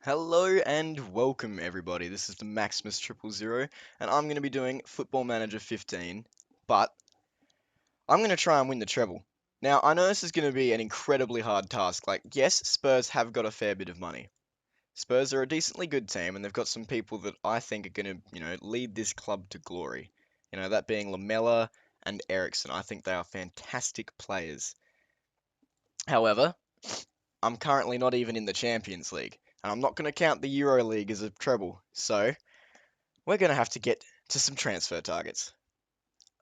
Hello and welcome everybody. This is the Maximus 000 and I'm going to be doing Football Manager 15, but I'm going to try and win the treble. Now, I know this is going to be an incredibly hard task. Like, yes, Spurs have got a fair bit of money. Spurs are a decently good team and they've got some people that I think are going to, lead this club to glory. That being Lamella and Ericsson. I think they are fantastic players. However, I'm currently not even in the Champions League, and I'm not going to count the Euro League as a treble. So, we're going to have to get to some transfer targets.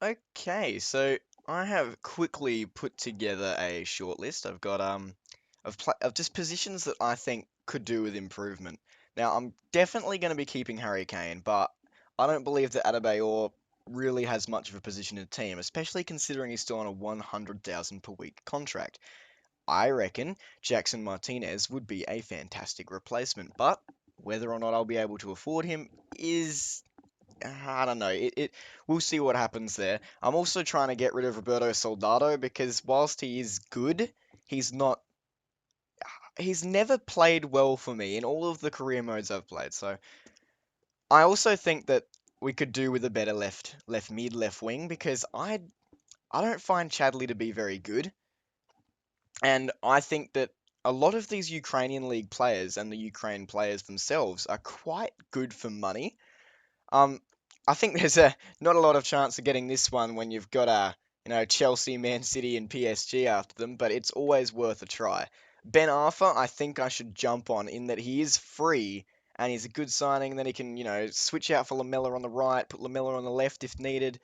Okay, so I have quickly put together a shortlist. I've got of just positions that I think could do with improvement. Now, I'm definitely going to be keeping Harry Kane, but I don't believe that Adebayor really has much of a position in the team, especially considering he's still on a 100,000 per week contract. I reckon Jackson Martinez would be a fantastic replacement, but whether or not I'll be able to afford him is I don't know. We'll see what happens there. I'm also trying to get rid of Roberto Soldado because whilst he is good, he's not. He's never played well for me in all of the career modes I've played. So I also think that we could do with a better left mid, left wing because I don't find Chadley to be very good, and I think that a lot of these Ukrainian league players and the Ukraine players themselves are quite good for money. Um, I think there's a not a lot of chance of getting this one when you've got Chelsea, Man City, and PSG after them, but it's always worth a try. Ben Arfa, I think I should jump on in that he is free and he's a good signing. And then he can switch out for Lamella on the right, put Lamella on the left if needed.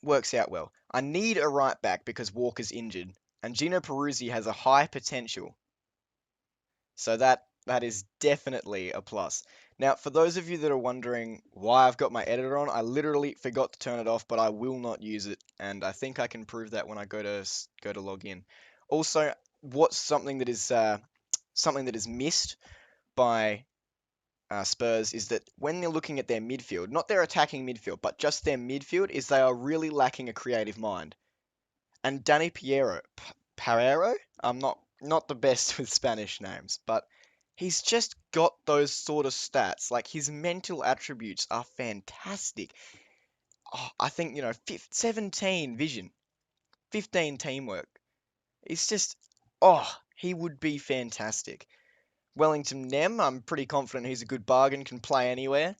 Works out well. I need a right back because Walker's injured, and Gino Peruzzi has a high potential. So that is definitely a plus. Now, for those of you that are wondering why I've got my editor on, I literally forgot to turn it off, but I will not use it, and I think I can prove that when I go to log in. Also, what's something that is missed by Spurs is that when they're looking at their midfield, not their attacking midfield, but just their midfield, is they are really lacking a creative mind. And Danny Pereiro, I'm not the best with Spanish names, but he's just got those sort of stats. Like his mental attributes are fantastic. Oh, I think 17 vision, 15 teamwork. It's just he would be fantastic. Wellington Nem, I'm pretty confident he's a good bargain, can play anywhere.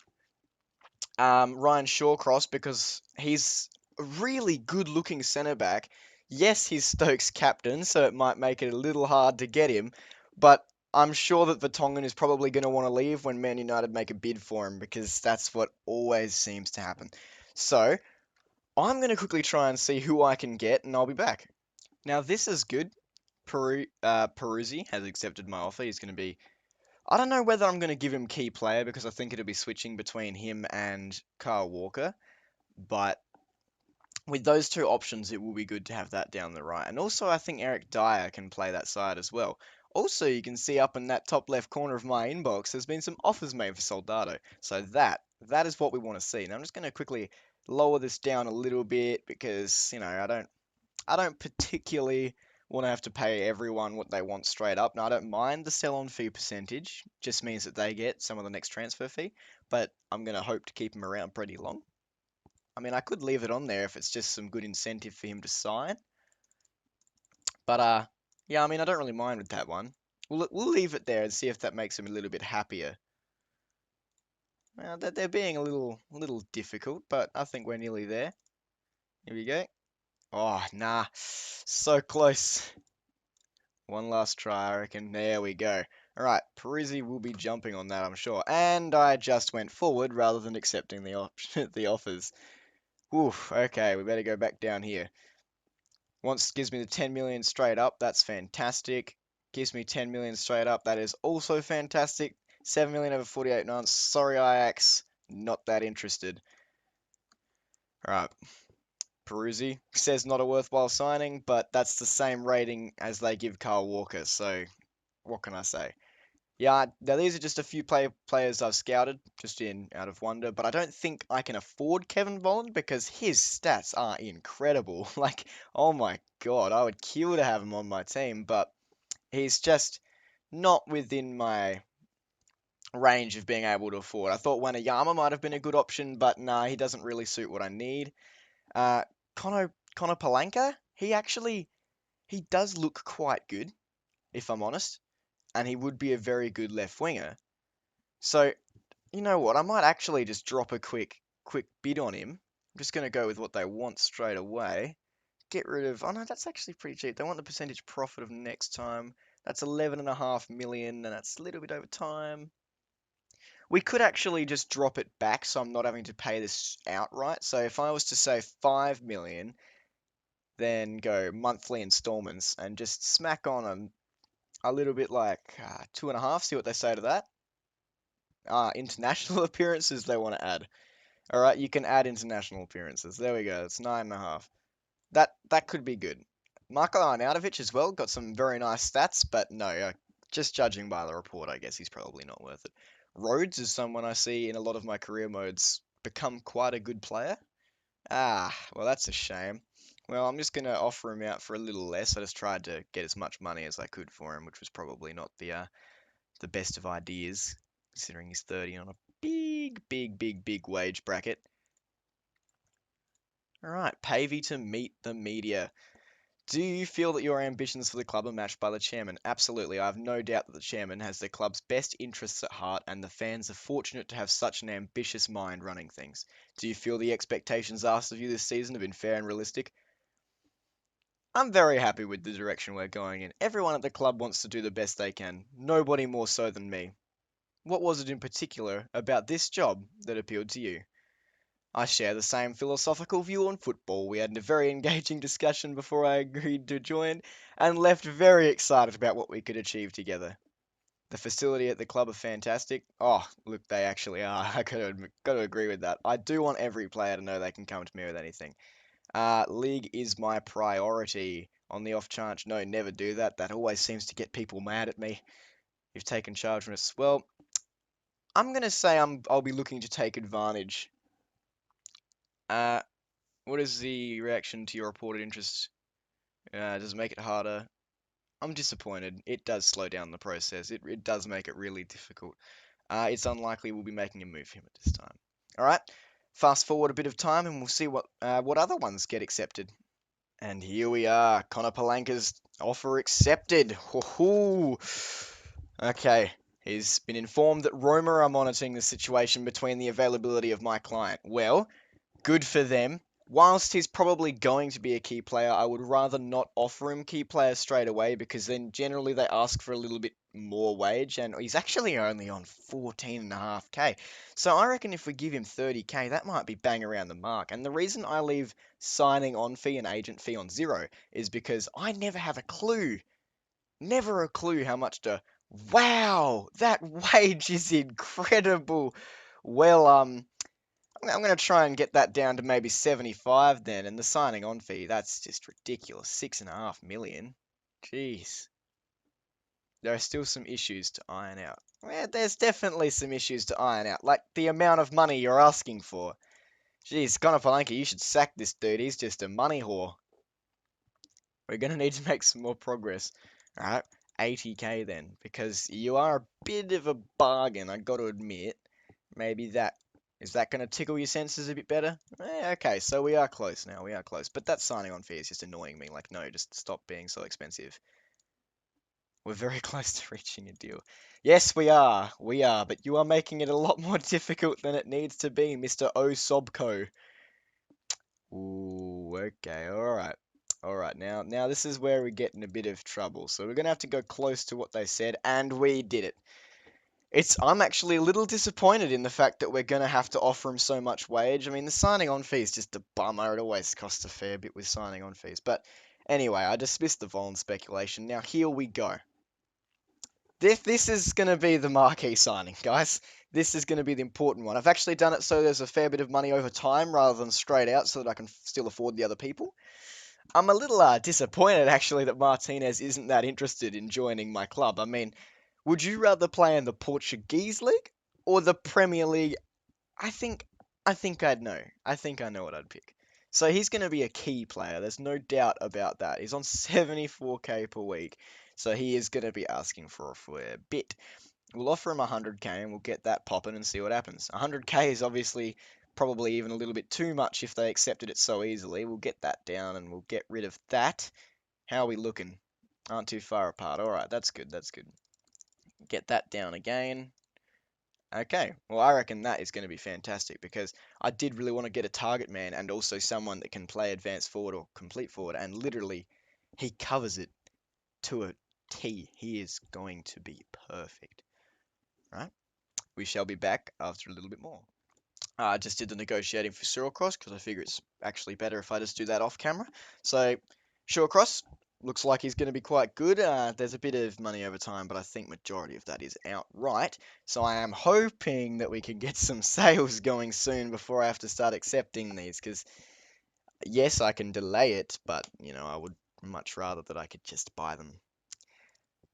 Ryan Shawcross because he's a really good looking centre back. Yes, he's Stokes captain, so it might make it a little hard to get him, but I'm sure that Vertonghen is probably going to want to leave when Man United make a bid for him because that's what always seems to happen. So, I'm going to quickly try and see who I can get, and I'll be back. Now, this is good. Peruzzi has accepted my offer. He's going to be I don't know whether I'm going to give him key player because I think it'll be switching between him and Kyle Walker. But with those two options, it will be good to have that down the right. And also, I think Eric Dyer can play that side as well. Also, you can see up in that top left corner of my inbox, there's been some offers made for Soldado. So that is what we want to see. Now I'm just going to quickly lower this down a little bit because I don't particularly want to have to pay everyone what they want straight up. Now, I don't mind the sell-on fee percentage, just means that they get some of the next transfer fee, but I'm going to hope to keep him around pretty long. I mean, I could leave it on there if it's just some good incentive for him to sign, but yeah, I mean, I don't really mind with that one. We'll leave it there and see if that makes him a little bit happier. Well, they're being a little difficult, but I think we're nearly there. Here we go. Oh, nah, so close. One last try, I reckon. There we go. Alright, Parisi will be jumping on that, I'm sure. And I just went forward rather than accepting the the offers. Oof, okay, we better go back down here. Once gives me the 10 million straight up, that's fantastic. Gives me 10 million straight up, that is also fantastic. 7 million over 48 months. Sorry, Ajax, not that interested. Alright, Peruzzi says not a worthwhile signing, but that's the same rating as they give Carl Walker, so what can I say? Yeah, now these are just a few players I've scouted, just in out of wonder, but I don't think I can afford Kevin Volland because his stats are incredible. Like, oh my god, I would kill to have him on my team, but he's just not within my range of being able to afford. I thought Wanayama might have been a good option, but nah, he doesn't really suit what I need. Uh, Connor Palanca, he does look quite good, if I'm honest, and he would be a very good left winger. So, you know what? I might actually just drop a quick bid on him. I'm just gonna go with what they want straight away. Get rid of. Oh no, that's actually pretty cheap. They want the percentage profit of next time. That's 11.5 million, and that's a little bit over time. We could actually just drop it back, so I'm not having to pay this outright. So if I was to say 5 million, then go monthly installments and just smack on a little bit like 2.5. See what they say to that. International appearances they want to add. All right, you can add international appearances. There we go. It's 9.5. That could be good. Marko Arnautovic as well got some very nice stats, but no, just judging by the report, I guess he's probably not worth it. Rhodes is someone I see in a lot of my career modes become quite a good player. Well, that's a shame. Well, I'm just gonna offer him out for a little less. I just tried to get as much money as I could for him, which was probably not the best of ideas, considering he's 30 on a big wage bracket. All right, Pavey to meet the media. Do you feel that your ambitions for the club are matched by the chairman? Absolutely. I have no doubt that the chairman has the club's best interests at heart, and the fans are fortunate to have such an ambitious mind running things. Do you feel the expectations asked of you this season have been fair and realistic? I'm very happy with the direction we're going in. Everyone at the club wants to do the best they can, nobody more so than me. What was it in particular about this job that appealed to you? I share the same philosophical view on football. We had a very engaging discussion before I agreed to join, and left very excited about what we could achieve together. The facility at the club are fantastic. Oh, look, they actually are. I gotta agree with that. I do want every player to know they can come to me with anything. League is my priority. On the off chance, no, never do that. That always seems to get people mad at me. You've taken charge from us. Well, I'm gonna say I'll be looking to take advantage. Uh, what is the reaction to your reported interest? Does it make it harder? I'm disappointed. It does slow down the process. It does make it really difficult. It's unlikely we'll be making a move for him at this time. All right. Fast forward a bit of time, and we'll see what other ones get accepted. And here we are. Connor Palanca's offer accepted. Hoo-hoo. Okay. He's been informed that Roma are monitoring the situation between the availability of my client. Well, good for them. Whilst he's probably going to be a key player, I would rather not offer him key players straight away because then generally they ask for a little bit more wage, and he's actually only on 14.5k. So I reckon if we give him 30k, that might be bang around the mark. And the reason I leave signing on fee and agent fee on zero is because I never have never a clue how much to. Wow, that wage is incredible. Well, I'm going to try and get that down to maybe 75 then, and the signing on fee, that's just ridiculous. 6.5 million. Jeez. There are still some issues to iron out. Well, there's definitely some issues to iron out, like the amount of money you're asking for. Jeez, Conor Palanca, you should sack this dude. He's just a money whore. We're going to need to make some more progress. Alright, 80k then, because you are a bit of a bargain, I got to admit. Maybe that. Is that going to tickle your senses a bit better? Okay, so we are close now. We are close. But that signing on fee is just annoying me. Like, no, just stop being so expensive. We're very close to reaching a deal. Yes, we are. We are. But you are making it a lot more difficult than it needs to be, Mr. Osobko. Ooh, okay, alright. Alright, now this is where we get in a bit of trouble. So we're going to have to go close to what they said, and we did it. I'm actually a little disappointed in the fact that we're going to have to offer him so much wage. I mean, the signing on fee is just a bummer. It always costs a fair bit with signing on fees. But anyway, I dismissed the Volon speculation. Now, here we go. This is going to be the marquee signing, guys. This is going to be the important one. I've actually done it so there's a fair bit of money over time rather than straight out so that I can still afford the other people. I'm a little disappointed, actually, that Martinez isn't that interested in joining my club. I mean, would you rather play in the Portuguese league or the Premier League? I think I'd know. I think I know what I'd pick. So he's going to be a key player. There's no doubt about that. He's on 74k per week. So he is going to be asking for a fair bit. We'll offer him 100k and we'll get that popping and see what happens. 100k is obviously probably even a little bit too much if they accepted it so easily. We'll get that down and we'll get rid of that. How are we looking? Aren't too far apart. All right, that's good. That's good. Get that down again. Okay, well, I reckon that is going to be fantastic because I did really want to get a target man and also someone that can play advanced forward or complete forward, and literally, he covers it to a T. He is going to be perfect. Right? We shall be back after a little bit more. I just did the negotiating for Shawcross because I figure it's actually better if I just do that off camera. So Shawcross looks like he's going to be quite good. There's a bit of money over time, but I think majority of that is outright. So I am hoping that we can get some sales going soon before I have to start accepting these. Because yes, I can delay it, but I would much rather that I could just buy them.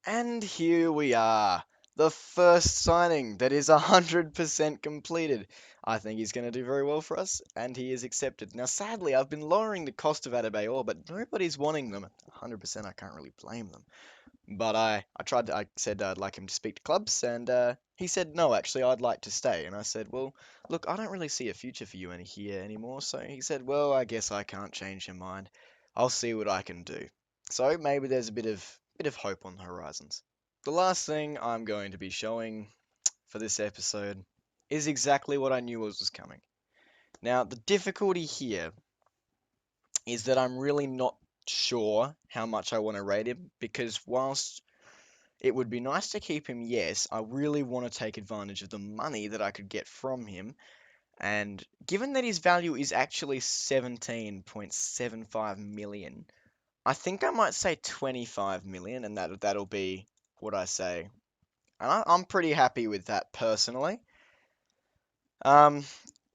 And here we are. The first signing that is 100% completed. I think he's going to do very well for us, and he is accepted. Now, sadly, I've been lowering the cost of Adebayor, but nobody's wanting them. 100%, I can't really blame them. But I said I'd like him to speak to clubs, and he said, no, actually, I'd like to stay. And I said, well, look, I don't really see a future for you here anymore. So he said, well, I guess I can't change your mind. I'll see what I can do. So maybe there's a bit of hope on the horizons. The last thing I'm going to be showing for this episode is exactly what I knew was coming. Now, the difficulty here is that I'm really not sure how much I want to rate him because whilst it would be nice to keep him, yes, I really want to take advantage of the money that I could get from him. And given that his value is actually 17.75 million, I think I might say 25 million, and that'll be what I say. And I'm pretty happy with that personally. Um,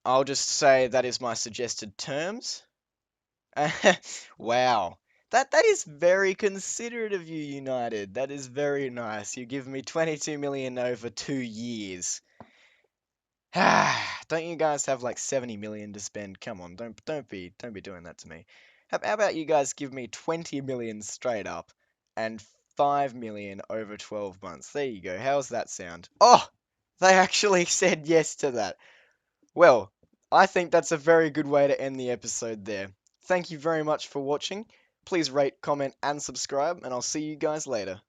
I'll just say that is my suggested terms. Wow. That is very considerate of you, United. That is very nice. You give me 22 million over 2 years. Don't you guys have like 70 million to spend? Come on, don't be doing that to me. How about you guys give me 20 million straight up and 5 million over 12 months? There you go. How's that sound? Oh, they actually said yes to that. Well, I think that's a very good way to end the episode there. Thank you very much for watching. Please rate, comment, and subscribe, and I'll see you guys later.